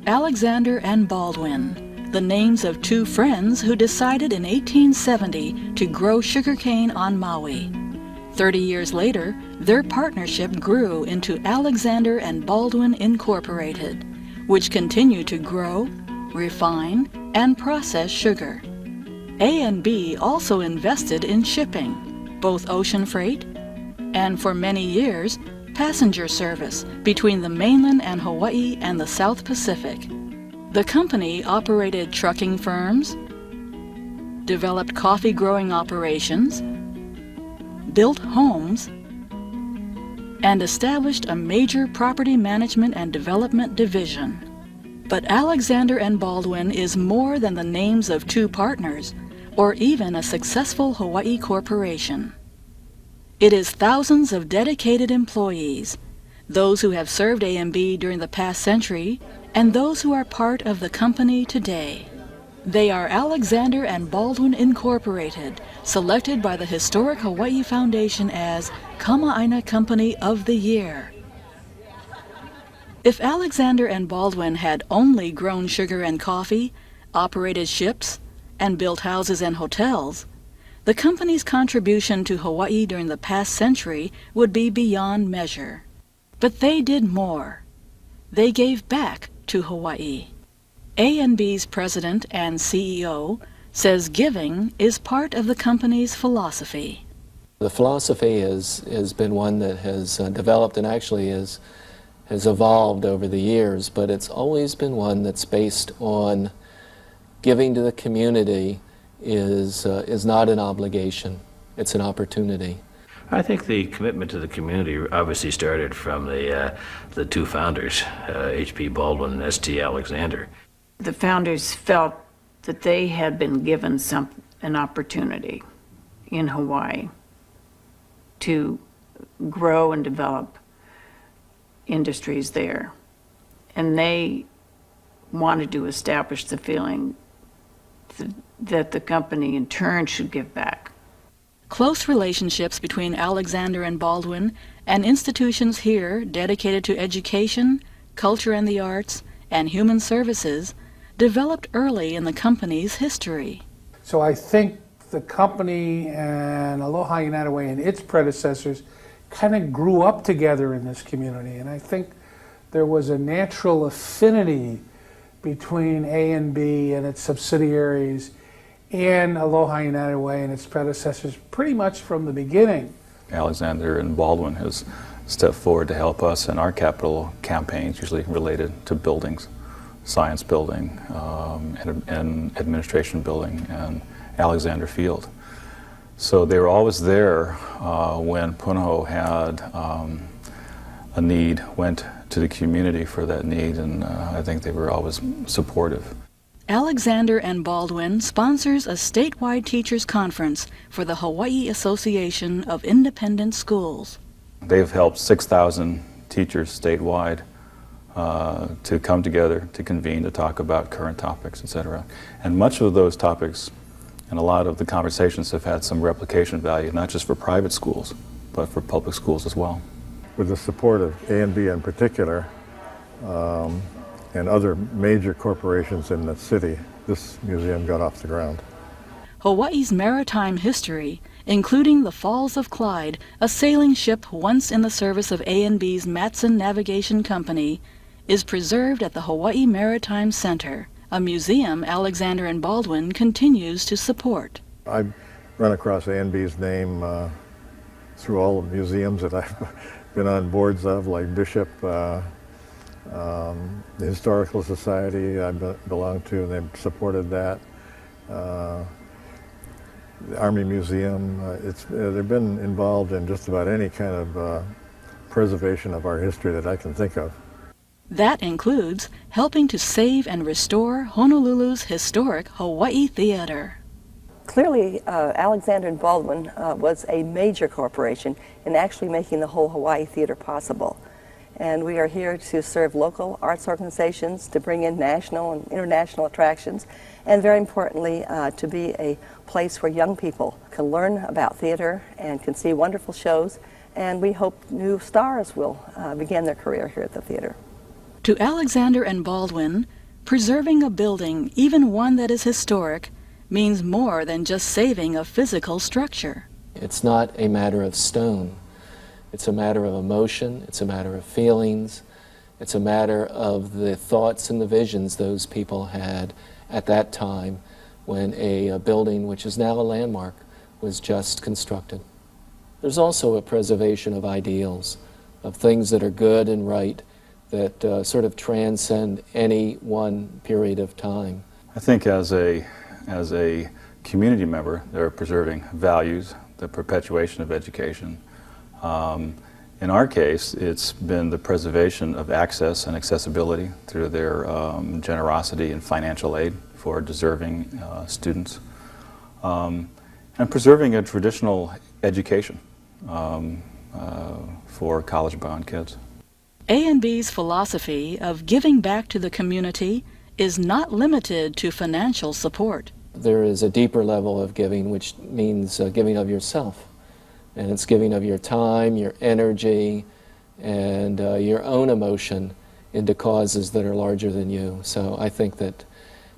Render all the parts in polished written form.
Alexander and Baldwin, the names of two friends who decided in 1870 to grow sugarcane on Maui. 30 years later, their partnership grew into Alexander and Baldwin Incorporated, which continued to grow, refine, and process sugar. A&B also invested in shipping, both ocean freight and, for many years, passenger service between the mainland and Hawaii and the South Pacific. The company operated trucking firms, developed coffee growing operations, built homes, and established a major property management and development division. But Alexander and Baldwin is more than the names of two partners or even a successful Hawaii corporation. It is thousands of dedicated employees, those who have served A&B during the past century and those who are part of the company today. They are Alexander and Baldwin Incorporated, selected by the Historic Hawaii Foundation as āina Company of the Year. If Alexander and Baldwin had only grown sugar and coffee, operated ships, and built houses and hotels, the company's contribution to Hawaii during the past century would be beyond measure. But they did more. They gave back to Hawaii. A&B's president and CEO says giving is part of the company's philosophy. The philosophy has been one that has developed and actually has evolved over the years, but it's always been one that's based on giving to the community is not an obligation, it's an opportunity. I think the commitment to the community obviously started from the two founders, H.P. Baldwin and S.T. Alexander. The founders felt that they had been given an opportunity in Hawaii to grow and develop industries there. And they wanted to establish the feeling that the company in turn should give back. Close relationships between Alexander and Baldwin and institutions here dedicated to education, culture and the arts, and human services developed early in the company's history. So I think the company and Aloha United Way and its predecessors kind of grew up together in this community, and I think there was a natural affinity between A&B and its subsidiaries and Aloha United Way and its predecessors pretty much from the beginning. Alexander and Baldwin has stepped forward to help us in our capital campaigns, usually related to buildings, science building, and administration building, and Alexander Field. So they were always there when Punahou had a need, went to the community for that need, and I think they were always supportive. Alexander and Baldwin sponsors a statewide teachers conference for the Hawaii Association of Independent Schools. They've helped 6,000 teachers statewide to come together, to convene, to talk about current topics, etc. And much of those topics and a lot of the conversations have had some replication value, not just for private schools, but for public schools as well. With the support of A&B in particular, and other major corporations in the city, this museum got off the ground. Hawaii's maritime history, including the Falls of Clyde, a sailing ship once in the service of A&B's Matson Navigation Company, is preserved at the Hawaii Maritime Center, a museum Alexander and Baldwin continues to support. I've run across A&B's name through all the museums that I've been on boards of, like Bishop, the Historical Society I belong to, and they've supported that. The Army Museum, they've been involved in just about any kind of preservation of our history that I can think of. That includes helping to save and restore Honolulu's historic Hawaii Theater. Clearly, Alexander and Baldwin was a major corporation in actually making the whole Hawaii Theater possible. And we are here to serve local arts organizations, to bring in national and international attractions, and very importantly, to be a place where young people can learn about theater and can see wonderful shows, and we hope new stars will begin their career here at the theater. To Alexander and Baldwin, Preserving a building, even one that is historic, means more than just saving a physical structure. It's not a matter of stone. It's a matter of emotion, it's a matter of feelings, it's a matter of the thoughts and the visions those people had at that time when a building, which is now a landmark, was just constructed. There's also a preservation of ideals, of things that are good and right, that sort of transcend any one period of time. I think as a community member, they're preserving values, the perpetuation of education. In our case, it's been the preservation of access and accessibility through their generosity and financial aid for deserving students, and preserving a traditional education for college-bound kids. A&B's philosophy of giving back to the community is not limited to financial support. There is a deeper level of giving, which means giving of yourself. And it's giving of your time, your energy, and your own emotion into causes that are larger than you. So I think that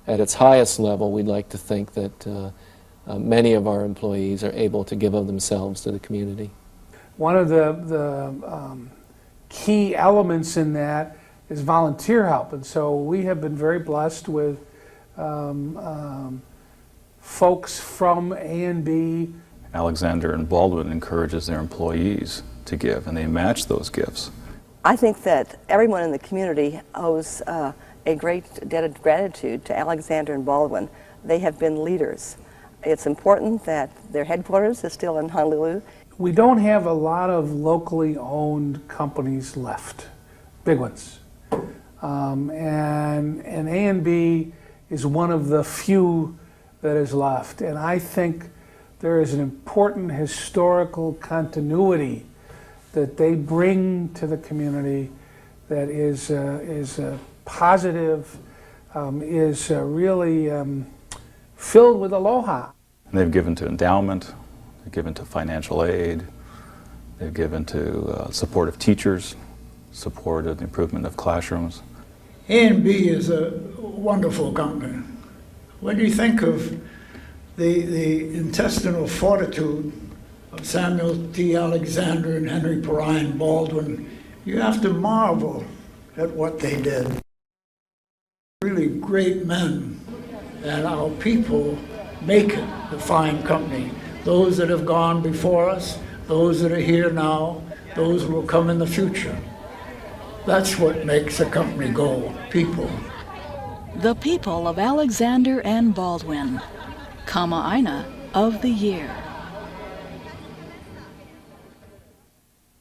at its highest level, we'd like to think that many of our employees are able to give of themselves to the community. One of the key elements in that is volunteer help, and so we have been very blessed with folks from A&B. Alexander and Baldwin encourages their employees to give, and they match those gifts. I think that everyone in the community owes a great debt of gratitude to Alexander and Baldwin. They have been leaders. It's important that their headquarters is still in Honolulu. We don't have a lot of locally owned companies left, big ones. And A&B is one of the few that is left. And I think there is an important historical continuity that they bring to the community that is positive, is really filled with aloha. And they've given to endowment, they've given to financial aid, they've given to support of teachers, support of the improvement of classrooms. A&B is a wonderful company. When you think of the intestinal fortitude of Samuel T. Alexander and Henry Perrine Baldwin, you have to marvel at what they did. Really great men, and our people make it a fine company. Those that have gone before us, those that are here now, those who will come in the future. That's what makes a company go, people. The people of Alexander and Baldwin, āina of the year.